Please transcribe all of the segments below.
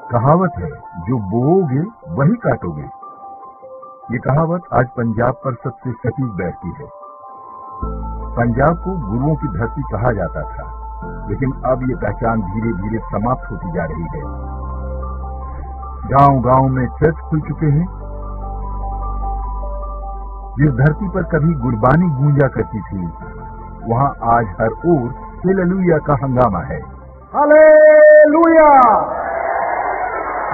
कहावत है, जो बोओगे वही काटोगे। ये कहावत आज पंजाब पर सबसे सटीक बैठती है। पंजाब को गुरुओं की धरती कहा जाता था, लेकिन अब ये पहचान धीरे धीरे समाप्त होती जा रही है। गांव-गांव में चर्च खुल चुके हैं। जिस धरती पर कभी गुरबानी गूंजा करती थी, वहां आज हर ओर हालेलुया का हंगामा है। Hallelujah,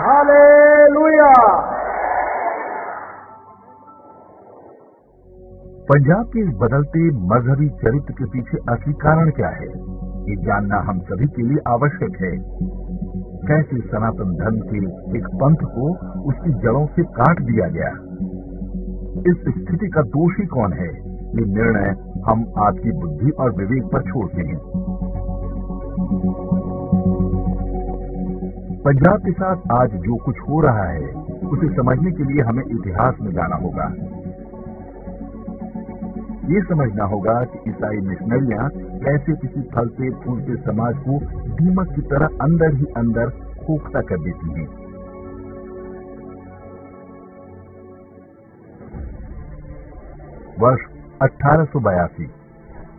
hallelujah. पंजाब के इस बदलते मजहबी चरित्र के पीछे असली कारण क्या है, ये जानना हम सभी के लिए आवश्यक है। कैसे सनातन धर्म के एक पंथ को उसकी जड़ों से काट दिया गया, इस स्थिति का दोषी कौन है, ये निर्णय हम आपकी बुद्धि और विवेक पर छोड़ते हैं। पंजाब के साथ आज जो कुछ हो रहा है, उसे समझने के लिए हमें इतिहास में जाना होगा। ये समझना होगा कि ईसाई मिशनरियां कैसे किसी फलते फूलते समाज को दीमक की तरह अंदर ही अंदर खोखता कर देती हैं। वर्ष 1882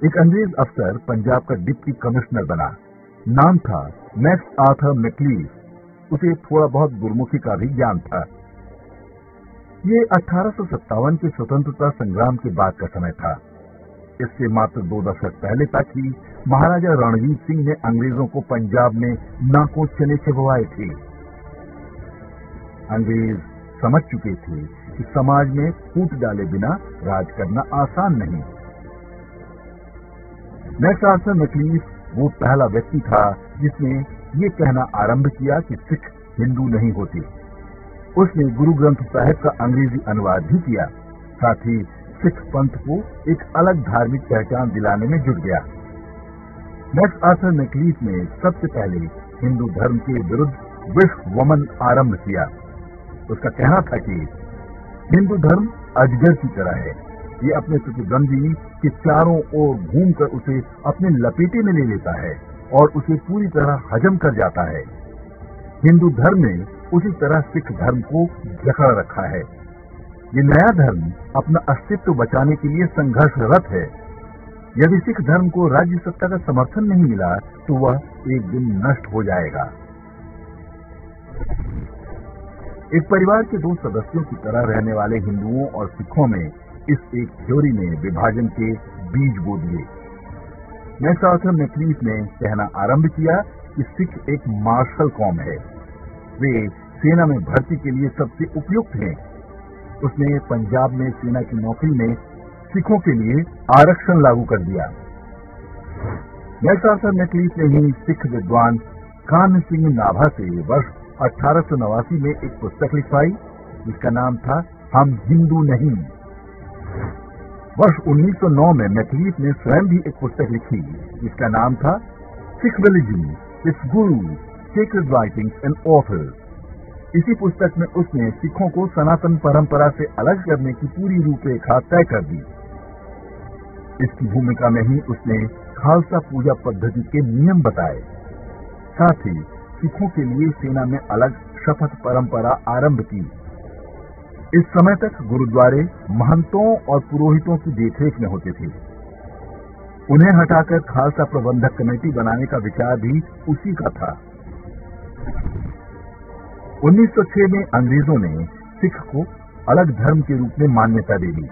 एक अंग्रेज अफसर पंजाब का डिप्टी कमिश्नर बना। नाम था मैक्स आर्थर मैकलीफ। उसे थोड़ा बहुत गुरमुखी का भी ज्ञान था। ये 1857 के स्वतंत्रता संग्राम के बाद का समय था। इससे मात्र 2 दशक पहले तक ही महाराजा रणजीत सिंह ने अंग्रेजों को पंजाब में नाकों चने चबवाए थे। अंग्रेज समझ चुके थे कि समाज में फूट डाले बिना राज करना आसान नहीं। मैक्स आर्थर मैकलीफ वो पहला व्यक्ति था जिसने ये कहना आरंभ किया कि सिख हिंदू नहीं होते। उसने गुरु ग्रंथ साहिब का अंग्रेजी अनुवाद भी किया, साथ ही सिख पंथ को एक अलग धार्मिक पहचान दिलाने में जुट गया। मैक्स आर्थर मैकलीफ ने सबसे पहले हिंदू धर्म के विरुद्ध विश्व वमन आरंभ किया। उसका कहना था कि हिंदू धर्म अजगर की तरह है, ये अपने प्रतिद्वंदी के चारों ओर घूमकर उसे अपने लपेटे में ले लेता है और उसे पूरी तरह हजम कर जाता है। हिंदू धर्म ने उसी तरह सिख धर्म को जकड़ रखा है। ये नया धर्म अपना अस्तित्व बचाने के लिए संघर्षरत है। यदि सिख धर्म को राज्य सत्ता का समर्थन नहीं मिला तो वह एक दिन नष्ट हो जाएगा। एक परिवार के 2 सदस्यों की तरह रहने वाले हिंदुओं और सिखों में इस एक थ्योरी ने विभाजन के बीज बो दिए। मैक्स आर्थर मैकलीफ ने कहना आरंभ किया कि सिख एक मार्शल कौम है, वे सेना में भर्ती के लिए सबसे उपयुक्त हैं। उसने पंजाब में सेना की नौकरी में सिखों के लिए आरक्षण लागू कर दिया। मैक्स आर्थर मैकलीफ ने ही सिख विद्वान कान्ह सिंह नाभा से वर्ष 1889 में एक पुस्तक लिखवाई, जिसका नाम था हम हिंदू नहीं। वर्ष 1909 में मैकलीफ ने स्वयं भी एक पुस्तक लिखी, जिसका नाम था Sikh religion, it's Guru, sacred writings and authors. इसी पुस्तक में उसने सिखों को सनातन परंपरा से अलग करने की पूरी रूपरेखा तय कर दी। इसकी भूमिका में ही उसने खालसा पूजा पद्धति के नियम बताए। साथ ही सिखों के लिए सेना में अलग शपथ परंपरा आरंभ की। इस समय तक गुरुद्वारे महंतों और पुरोहितों की देखरेख में होते थे। उन्हें हटाकर खालसा प्रबंधक कमेटी बनाने का विचार भी उसी का था। 1906 में अंग्रेजों ने सिख को अलग धर्म के रूप में मान्यता दे दी,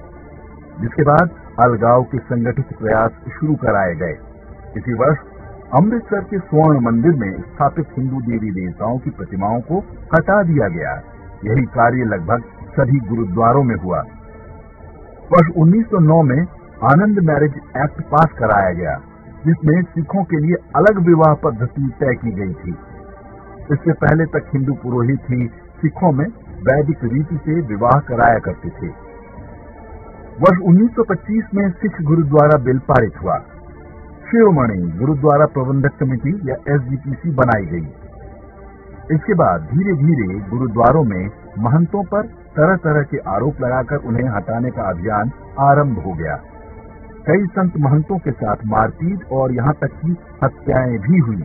जिसके बाद अलगाव के संगठित प्रयास शुरू कराए गए। इसी वर्ष अमृतसर के स्वर्ण मंदिर में स्थापित हिंदू देवी देवताओं की प्रतिमाओं को हटा दिया गया। यही कार्य लगभग सभी गुरुद्वारों में हुआ। वर्ष 1909 में आनंद मैरिज एक्ट पास कराया गया, जिसमें सिखों के लिए अलग विवाह पद्धति तय की गई थी। इससे पहले तक हिंदू पुरोहित ही सिखों में वैदिक रीति से विवाह कराया करते थे। वर्ष 1925 में सिख गुरुद्वारा बिल पारित हुआ। शिरोमणि गुरुद्वारा प्रबंधक कमेटी या SGPC बनाई गई। इसके बाद धीरे धीरे गुरुद्वारों में महंतों पर तरह तरह के आरोप लगाकर उन्हें हटाने का अभियान आरंभ हो गया। कई संत महंतों के साथ मारपीट और यहाँ तक कि हत्याएं भी हुई।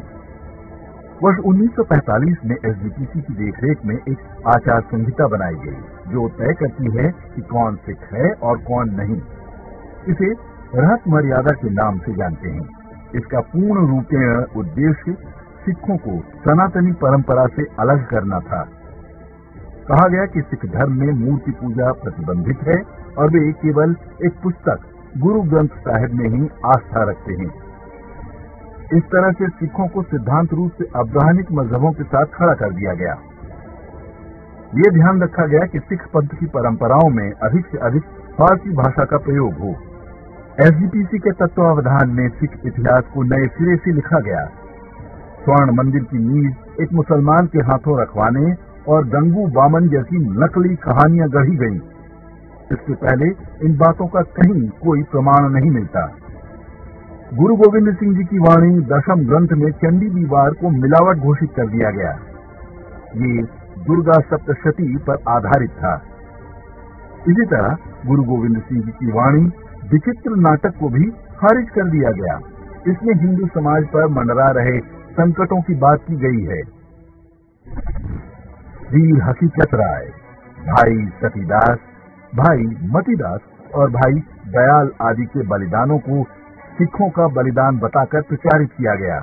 वर्ष 1945 में एसजीपीसी की देखरेख में एक आचार संहिता बनाई गई जो तय करती है कि कौन सिख है और कौन नहीं। इसे रहत मर्यादा के नाम से जानते हैं। इसका पूर्ण रूपेण उद्देश्य सिखों को सनातनी परंपरा से अलग करना था। कहा गया कि सिख धर्म में मूर्ति पूजा प्रतिबंधित है और वे केवल एक पुस्तक गुरु ग्रंथ साहिब में ही आस्था रखते हैं। इस तरह से सिखों को सिद्धांत रूप से अब्राहमिक मजहबों के साथ खड़ा कर दिया गया। ये ध्यान रखा गया कि सिख पंथ की परंपराओं में अधिक से अधिक फारसी भाषा का प्रयोग हो। एसजीपीसी के तत्वावधान में सिख इतिहास को नए सिरे से लिखा गया। स्वर्ण मंदिर की नींव एक मुसलमान के हाथों रखवाने और गंगू बामन जैसी नकली कहानियां गढ़ी गईं। इससे पहले इन बातों का कहीं कोई प्रमाण नहीं मिलता। गुरु गोविंद सिंह जी की वाणी दशम ग्रंथ में चंडी दीवार को मिलावट घोषित कर दिया गया। ये दुर्गा सप्तशती पर आधारित था। इसी तरह गुरु गोविंद सिंह जी की वाणी विचित्र नाटक को भी खारिज कर दिया गया। इसमें हिंदू समाज पर मंडरा रहे संकटों की बात की गई है। वीर हकीकत राय, भाई सतीदास, भाई मतीदास और भाई दयाल आदि के बलिदानों को सिखों का बलिदान बताकर प्रचारित किया गया,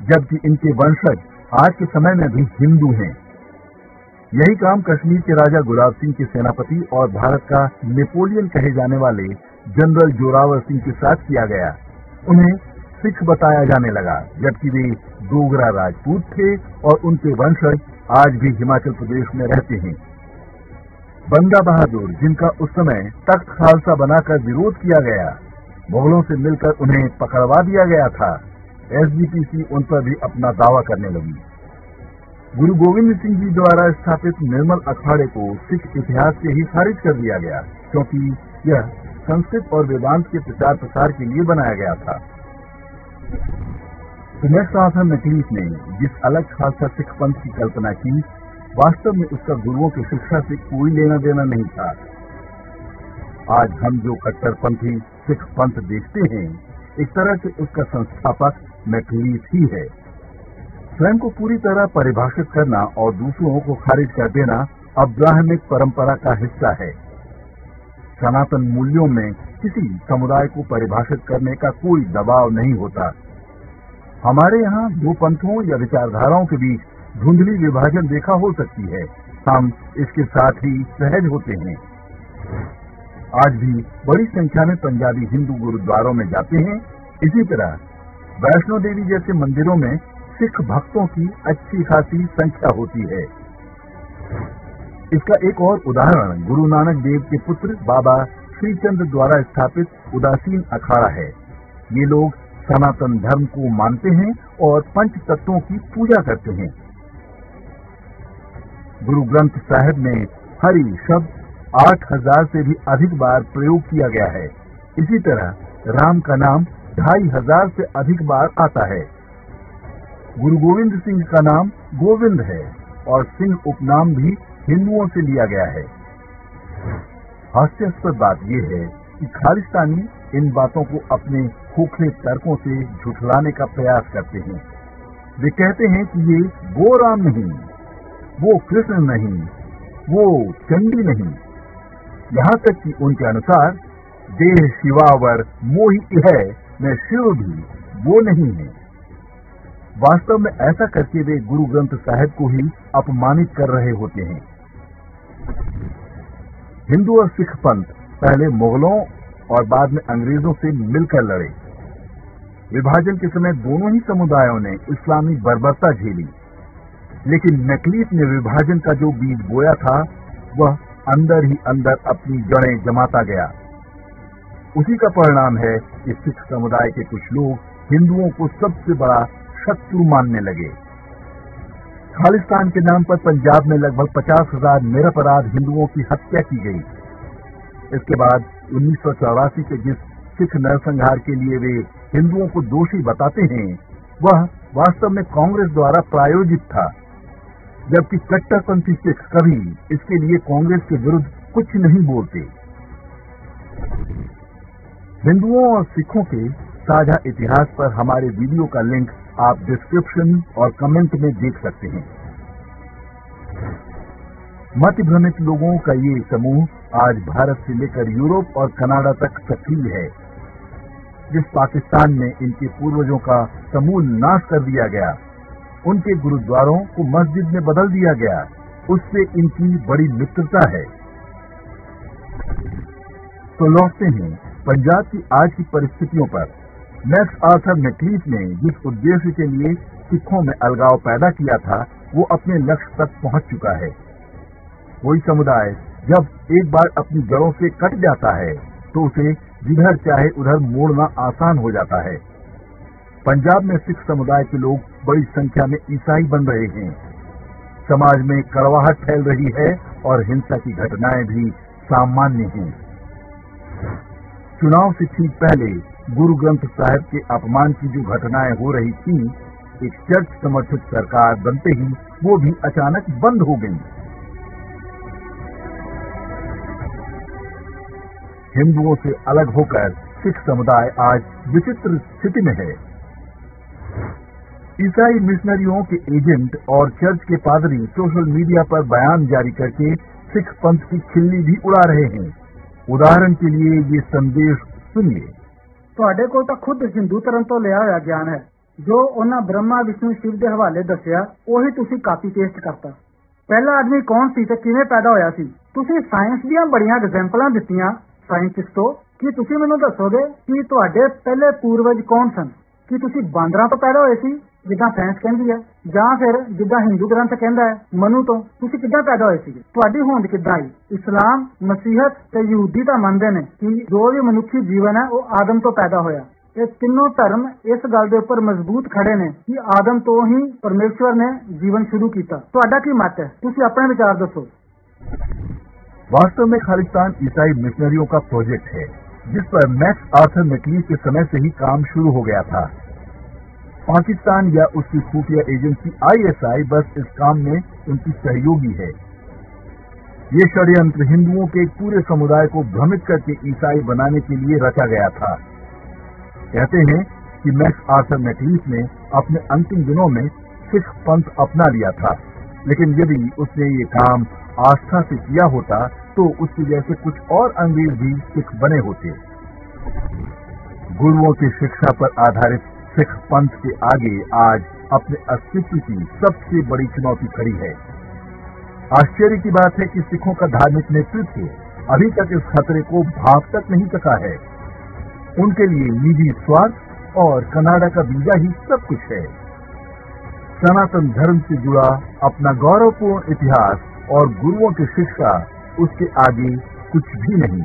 जबकि इनके वंशज आज के समय में भी हिंदू हैं। यही काम कश्मीर के राजा गुलाब सिंह के सेनापति और भारत का नेपोलियन कहे जाने वाले जनरल जोरावर सिंह के साथ किया गया। उन्हें सिख बताया जाने लगा, जबकि वे डोगरा राजपूत थे और उनके वंशज आज भी हिमाचल प्रदेश में रहते हैं। बंदा बहादुर, जिनका उस समय तख्त खालसा बनाकर विरोध किया गया, मुगलों से मिलकर उन्हें पकड़वा दिया गया था। एसजीपीसी उन पर भी अपना दावा करने लगी। गुरु गोविंद सिंह जी द्वारा स्थापित निर्मल अखाड़े को सिख इतिहास से ही खारिज कर दिया गया, क्योंकि यह संस्कृत और वेदांत के प्रचार प्रसार के लिए बनाया गया था। नेक्स्ट ऑथर मैकलीफ ने जिस अलग खालसा सिख पंथ की कल्पना की, वास्तव में उसका गुरुओं की शिक्षा से कोई लेना देना नहीं था। आज हम जो कट्टरपंथी सिख पंथ देखते हैं, एक तरह से उसका संस्थापक मैकलीफ ही है। स्वयं को पूरी तरह परिभाषित करना और दूसरों को खारिज कर देना अब्राहमिक परंपरा का हिस्सा है। सनातन मूल्यों में किसी समुदाय को परिभाषित करने का कोई दबाव नहीं होता। हमारे यहाँ दो पंथों या विचारधाराओं के बीच धुंधली विभाजन देखा हो सकती है, हम इसके साथ ही सहज होते हैं। आज भी बड़ी संख्या में पंजाबी हिंदू गुरुद्वारों में जाते हैं। इसी तरह वैष्णो देवी जैसे मंदिरों में सिख भक्तों की अच्छी खासी संख्या होती है। इसका एक और उदाहरण गुरु नानक देव के पुत्र बाबा श्रीचंद द्वारा स्थापित उदासीन अखाड़ा है। ये लोग सनातन धर्म को मानते हैं और पंच तत्वों की पूजा करते हैं। गुरु ग्रंथ साहिब में हरि शब्द 8000 से भी अधिक बार प्रयोग किया गया है। इसी तरह राम का नाम 2500 से अधिक बार आता है। गुरु गोविंद सिंह का नाम गोविंद है और सिंह उपनाम भी हिंदुओं से लिया गया है। हास्यास्पद बात यह है कि खालिस्तानी इन बातों को अपने खोखले तर्कों से झुठलाने का प्रयास करते हैं। वे कहते हैं कि ये वो राम नहीं, वो कृष्ण नहीं, वो चंडी नहीं। यहाँ तक कि उनके अनुसार देह शिवावर मोहि है मैं शिव भी वो नहीं है। वास्तव में ऐसा करके वे गुरु ग्रंथ साहिब को ही अपमानित कर रहे होते हैं। हिंदू और सिख पंथ पहले मुगलों और बाद में अंग्रेजों से मिलकर लड़े। विभाजन के समय दोनों ही समुदायों ने इस्लामी बर्बरता झेली, लेकिन मैकलीफ ने विभाजन का जो बीज बोया था वह अंदर ही अंदर अपनी जड़ें जमाता गया। उसी का परिणाम है कि सिख समुदाय के कुछ लोग हिंदुओं को सबसे बड़ा शत्रु मानने लगे। खालिस्तान के नाम पर पंजाब में लगभग 50,000 निरपराध हिंदुओं की हत्या की गई। इसके बाद 1984 के जिस सिख नरसंहार के लिए वे हिंदुओं को दोषी बताते हैं, वह वास्तव में कांग्रेस द्वारा प्रायोजित था, जबकि कट्टरपंथी सिख कभी इसके लिए कांग्रेस के विरुद्ध कुछ नहीं बोलते। हिंदुओं और सिखों के साझा इतिहास पर हमारे वीडियो का लिंक आप डिस्क्रिप्शन और कमेंट में देख सकते हैं। मत भ्रमित लोगों का ये समूह आज भारत से लेकर यूरोप और कनाडा तक सक्रिय है। जिस पाकिस्तान में इनके पूर्वजों का समूल नाश कर दिया गया, उनके गुरुद्वारों को मस्जिद में बदल दिया गया, उससे इनकी बड़ी मित्रता है। तो लौटते हैं पंजाब की आज की परिस्थितियों पर। मैक्स आर्थर मैक्लीफ ने जिस उद्देश्य के लिए सिखों में अलगाव पैदा किया था, वो अपने लक्ष्य तक पहुंच चुका है। कोई समुदाय जब एक बार अपनी जड़ों से कट जाता है तो उसे जिधर चाहे उधर मोड़ना आसान हो जाता है। पंजाब में सिख समुदाय के लोग बड़ी संख्या में ईसाई बन रहे हैं। समाज में कड़वाहट फैल रही है और हिंसा की घटनाएं भी सामान्य हैं। चुनाव से ठीक पहले गुरु ग्रंथ साहिब के अपमान की जो घटनाएं हो रही थी, एक चर्च समर्थित सरकार बनते ही वो भी अचानक बंद हो गई। हिंदुओं से अलग होकर सिख समुदाय आज विचित्र स्थिति में है। ईसाई मिशनरियों के एजेंट और चर्च के पादरी सोशल मीडिया पर बयान जारी करके सिख पंथ की खिल्ली भी उड़ा रहे हैं। उदाहरण के लिए ये संदेश सुनिए। ਤੁਹਾਡੇ ਕੋਲ ਤਾਂ ਖੁਦ ਹਿੰਦੂ ਧਰਮ ਤੋਂ ਲਿਆ ਹੋਇਆ ਗਿਆਨ ਹੈ। ਜੋ ਉਹਨਾਂ ਬ੍ਰਹਮਾ ਵਿਸ਼ਨੂੰ ਸ਼ਿਵ ਦੇ ਹਵਾਲੇ ਦੱਸਿਆ, ਉਹੀ ਤੁਸੀਂ ਕਾਪੀ ਪੇਸਟ ਕਰਤਾ। ਪਹਿਲਾ ਆਦਮੀ ਕੌਣ ਸੀ ਤੇ ਕਿਵੇਂ ਪੈਦਾ ਹੋਇਆ ਸੀ? ਤੁਸੀਂ ਸਾਇੰਸ ਦੀਆਂ ਬੜੀਆਂ ਐਗਜ਼ਾਮਪਲਾਂ ਦਿੱਤੀਆਂ ਸਾਇੰਟਿਸਟੋ। ਕੀ ਤੁਸੀਂ ਮੈਨੂੰ ਦੱਸੋਗੇ ਕਿ ਤੁਹਾਡੇ ਪਹਿਲੇ ਪੂਰਵਜ ਕੌਣ ਸਨ? ਕੀ ਤੁਸੀਂ ਬਾਂਦਰਾਂ ਤੋਂ ਪੈਦਾ ਹੋਏ ਸੀ ਜਿੱਦਾਂ ਸਾਇੰਸ ਕਹਿੰਦੀ ਹੈ, ਜਾਂ ਫਿਰ ਜਿੱਦਾਂ ਹਿੰਦੂ ਗ੍ਰੰਥ ਕਹਿੰਦਾ ਹੈ ਮਨੂ ਤੋਂ? ਤੁਸੀਂ ਕਿੱਦਾਂ ਪੈਦਾ ਹੋਏ ਸੀਗੇ? ਤੁਹਾਡੀ ਹੋਂਦ ਕਿੱਦਾਂ ਆਈ? ਇਸਲਾਮ, ਮਸੀਹਤ ਤੇ ਯਹੂਦੀ ਤਾਂ ਮੰਨਦੇ ਨੇ ਕਿ ਜੋ ਵੀ ਮਨੁੱਖੀ ਜੀਵਨ ਹੈ ਉਹ ਆਦਮ ਤੋਂ ਪੈਦਾ ਹੋਇਆ। ਇਹ ਤਿੰਨੋਂ ਧਰਮ ਇਸ ਗੱਲ ਦੇ ਉੱਪਰ ਮਜ਼ਬੂਤ ਖੜੇ ਨੇ ਕਿ ਆਦਮ ਤੋਂ ਹੀ ਪਰਮੇਸ਼ਵਰ ਨੇ ਜੀवन शुरू ਕੀਤਾ। ਤੁਹਾਡਾ ਕੀ ਮਤ ਹੈ? ਤੁਸੀਂ ਆਪਣੇ ਵਿਚਾਰ ਦੱਸੋ। वास्तव में खालिस्तान ईसाई मिशनरियों का प्रोजेक्ट है, जिस पर मैक्स आर्थर मैक्लीफ के समय से ही काम शुरू हो गया था। पाकिस्तान या उसकी खुफिया एजेंसी ISI बस इस काम में उनकी सहयोगी है। ये षड्यंत्र हिंदुओं के एक पूरे समुदाय को भ्रमित करके ईसाई बनाने के लिए रचा गया था। कहते हैं कि मैक्स आर्थर मैक्लीफ ने अपने अंतिम दिनों में सिख पंथ अपना लिया था, लेकिन यदि उसने ये काम आस्था से किया होता तो उसकी जैसे कुछ और अंग्रेज भी सिख बने होते। गुरुओं की शिक्षा पर आधारित सिख पंथ के आगे आज अपने अस्तित्व की सबसे बड़ी चुनौती खड़ी है। आश्चर्य की बात है कि सिखों का धार्मिक नेतृत्व अभी तक इस खतरे को भाप तक नहीं सका है। उनके लिए निजी स्वार्थ और कनाडा का वीजा ही सब कुछ है। सनातन धर्म से जुड़ा अपना गौरवपूर्ण इतिहास और गुरुओं की शिक्षा उसके आगे कुछ भी नहीं।